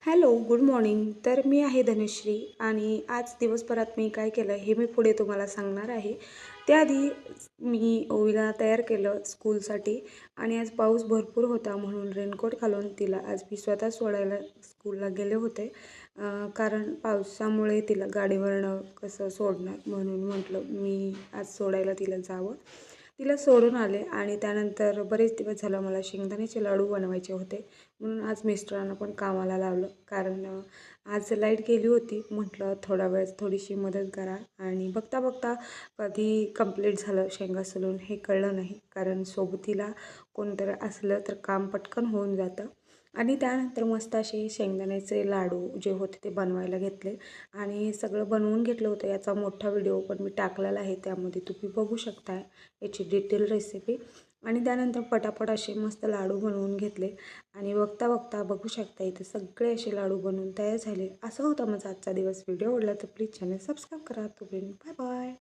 Hello, good morning. तर मी आहे धनश्री आणि आज दिवसभरात मी काय केलं हे मी पुढे तुम्हाला सांगणार आहे. त्याआधी मी ओवीला तयार केलं स्कूलसाठी आणि आज पाऊस भरपूर होता म्हणून रेनकोट घालून तिला आज मी स्वतः सोडायला स्कूलला गेले होते. कारण पावसामुळे तिला गाडीवरनं कसं सोडणार म्हणून म्हटलं मी आज सोडायला तिला जावं. तिला सोडून आले आणि त्यानंतर बरेच दिवस झालं मला शेंगदाण्याचे लाडू बनवायचे होते. म्हणून आज मिस्टरांना पण कामाला लावलं कारण आज लाईट गेली होती. म्हटलं थोडा वेळ थोडीशी मदत करा आणि बघता बघता कधी कंप्लीट झालं शेंगा सोलून हे कळलं नाही. कारण सोबतीला कोणतरी असलं तर काम पटकन होऊन जातं. आणि त्यानंतर मस्त असे शेंगदाण्याचे लाडू जे होते ते बनवायला घेतले आणि सगळं बनवून घेतलं होतं. याचा मोठा व्हिडिओ पण मी टाकलेला आहे, त्यामध्ये तुम्ही बघू शकता याची डिटेल रेसिपी. आणि त्यानंतर पटापट असे मस्त लाडू बनवून घेतले आणि बघता बघता बघू शकता इथे सगळे असे लाडू बनवून तयार झाले. असा होता माझा आजचा दिवस. व्हिडिओ आवडला तर प्लीज चॅनल सबस्क्राईब करा. तोपर्यंत बाय बाय.